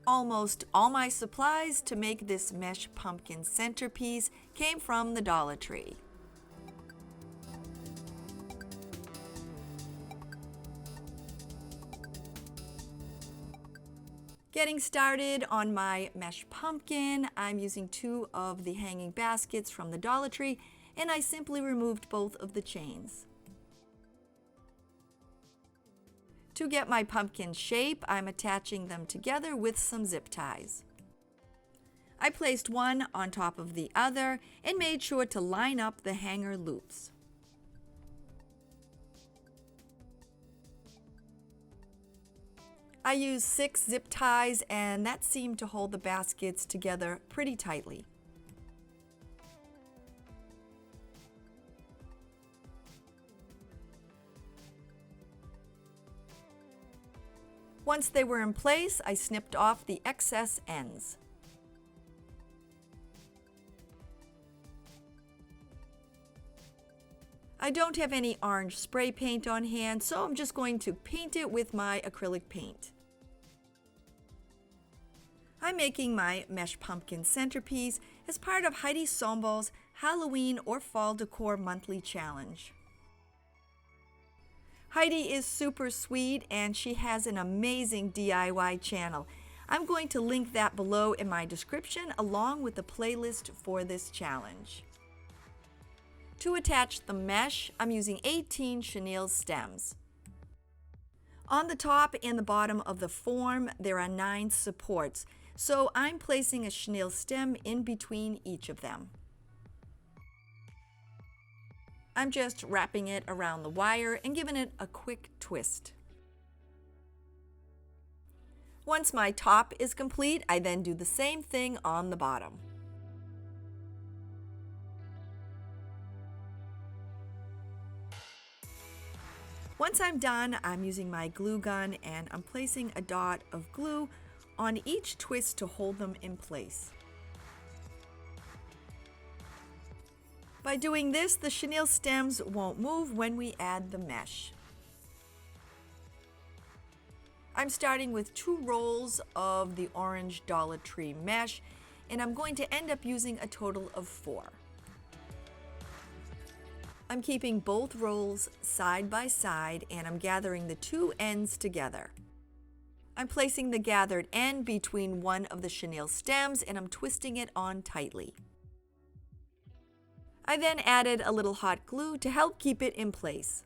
Almost all my supplies to make this mesh pumpkin centerpiece came from the Dollar Tree. Getting started on my mesh pumpkin, I'm using 2 of the hanging baskets from the Dollar Tree, and I simply removed both of the chains. To get my pumpkin shape, I'm attaching them together with some zip ties. I placed one on top of the other and made sure to line up the hanger loops. I used 6 zip ties, and that seemed to hold the baskets together pretty tightly. Once they were in place, I snipped off the excess ends. I don't have any orange spray paint on hand, so I'm just going to paint it with my acrylic paint. I'm making my mesh pumpkin centerpiece as part of Heidi Sonboul's Halloween or Fall Decor monthly challenge. Heidi is super sweet and she has an amazing DIY channel. I'm going to link that below in my description along with the playlist for this challenge. To attach the mesh, I'm using 18 chenille stems. On the top and the bottom of the form, there are 9 supports, so I'm placing a chenille stem in between each of them. I'm just wrapping it around the wire and giving it a quick twist. Once my top is complete, I then do the same thing on the bottom. Once I'm done, I'm using my glue gun and I'm placing a dot of glue on each twist to hold them in place. By doing this, the chenille stems won't move when we add the mesh. I'm starting with 2 rolls of the orange Dollar Tree mesh, and I'm going to end up using a total of 4. I'm keeping both rolls side by side and I'm gathering the 2 ends together. I'm placing the gathered end between one of the chenille stems and I'm twisting it on tightly. I then added a little hot glue to help keep it in place.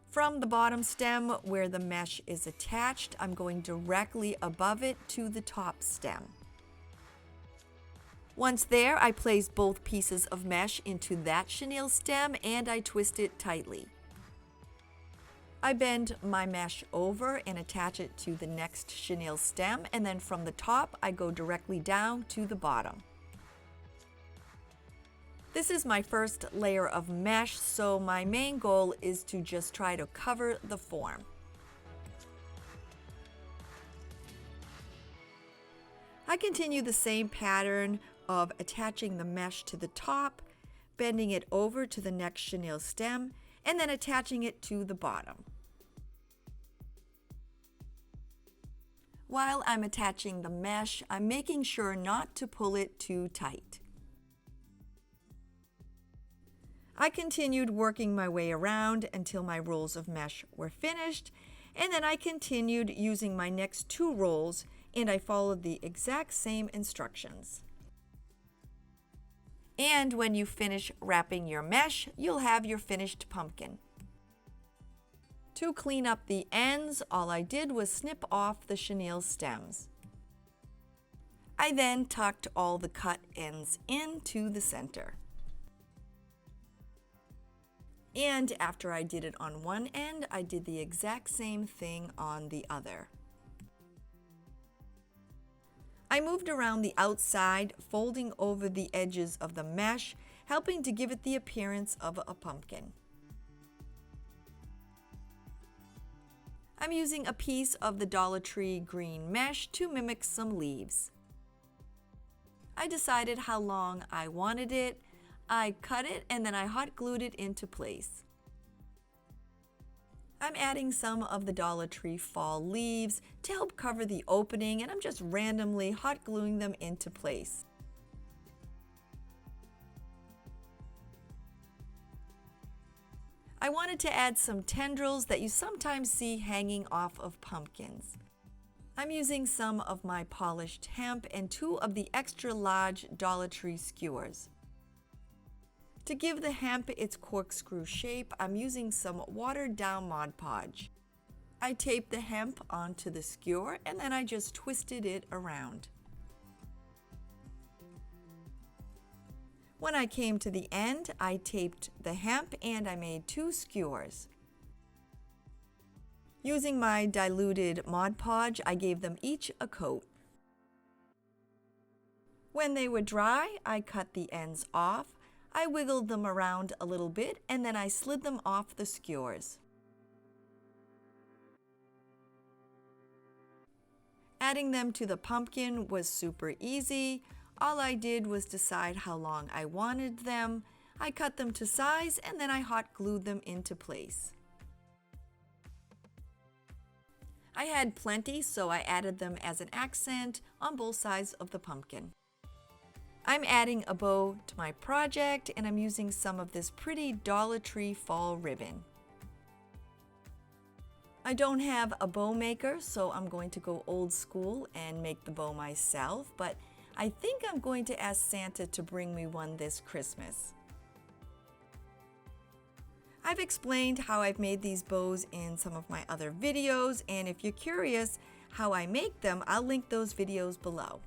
From the bottom stem where the mesh is attached, I'm going directly above it to the top stem. Once there, I place both pieces of mesh into that chenille stem and I twist it tightly. I bend my mesh over and attach it to the next chenille stem, and then from the top, I go directly down to the bottom. This is my first layer of mesh, so my main goal is to just try to cover the form. I continue the same pattern of attaching the mesh to the top, bending it over to the next chenille stem, and then attaching it to the bottom. While I'm attaching the mesh, I'm making sure not to pull it too tight. I continued working my way around until my rolls of mesh were finished, and then I continued using my next 2 rolls and I followed the exact same instructions. And when you finish wrapping your mesh, you'll have your finished pumpkin. To clean up the ends, all I did was snip off the chenille stems. I then tucked all the cut ends into the center. And after I did it on one end, I did the exact same thing on the other. I moved around the outside, folding over the edges of the mesh, helping to give it the appearance of a pumpkin. I'm using a piece of the Dollar Tree green mesh to mimic some leaves. I decided how long I wanted it. I cut it and then I hot glued it into place. I'm adding some of the Dollar Tree fall leaves to help cover the opening, and I'm just randomly hot gluing them into place. I wanted to add some tendrils that you sometimes see hanging off of pumpkins. I'm using some of my polished hemp and 2 of the extra large Dollar Tree skewers. To give the hemp its corkscrew shape, I'm using some watered down Mod Podge. I taped the hemp onto the skewer and then I just twisted it around. When I came to the end, I taped the hemp and I made 2 skewers. Using my diluted Mod Podge, I gave them each a coat. When they were dry, I cut the ends off. I wiggled them around a little bit and then I slid them off the skewers. Adding them to the pumpkin was super easy. All I did was decide how long I wanted them. I cut them to size and then I hot glued them into place. I had plenty, so I added them as an accent on both sides of the pumpkin. I'm adding a bow to my project and I'm using some of this pretty Dollar Tree fall ribbon. I don't have a bow maker, so I'm going to go old school and make the bow myself, but I think I'm going to ask Santa to bring me one this Christmas. I've explained how I've made these bows in some of my other videos, and if you're curious how I make them, I'll link those videos below.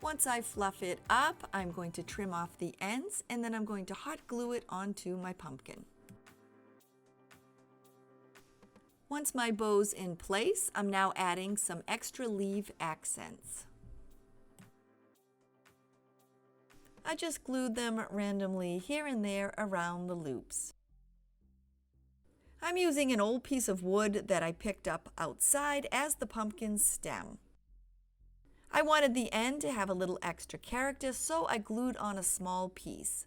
Once I fluff it up, I'm going to trim off the ends and then I'm going to hot glue it onto my pumpkin. Once my bow's in place, I'm now adding some extra leaf accents. I just glued them randomly here and there around the loops. I'm using an old piece of wood that I picked up outside as the pumpkin's stem. I wanted the end to have a little extra character, so I glued on a small piece.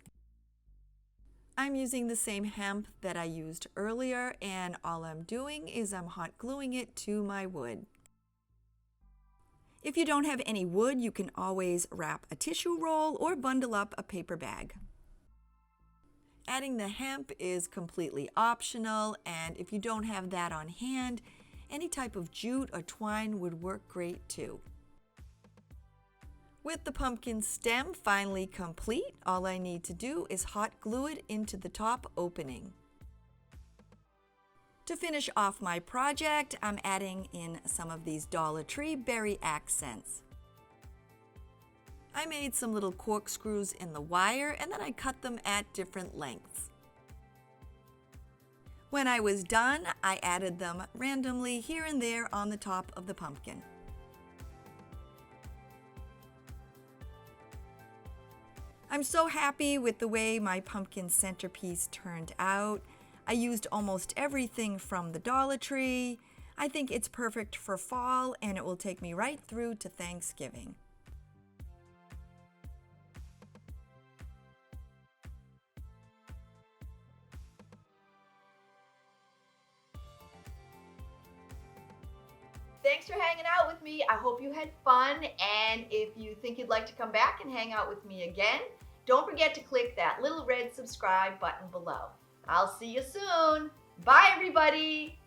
I'm using the same hemp that I used earlier, and all I'm doing is I'm hot gluing it to my wood. If you don't have any wood, you can always wrap a tissue roll or bundle up a paper bag. Adding the hemp is completely optional, and if you don't have that on hand, any type of jute or twine would work great too. With the pumpkin stem finally complete, all I need to do is hot glue it into the top opening. To finish off my project, I'm adding in some of these Dollar Tree berry accents. I made some little corkscrews in the wire and then I cut them at different lengths. When I was done, I added them randomly here and there on the top of the pumpkin. I'm so happy with the way my pumpkin centerpiece turned out. I used almost everything from the Dollar Tree. I think it's perfect for fall and it will take me right through to Thanksgiving. Thanks for hanging out with me. I hope you had fun, and if you think you'd like to come back and hang out with me again, don't forget to click that little red subscribe button below. I'll see you soon. Bye, everybody.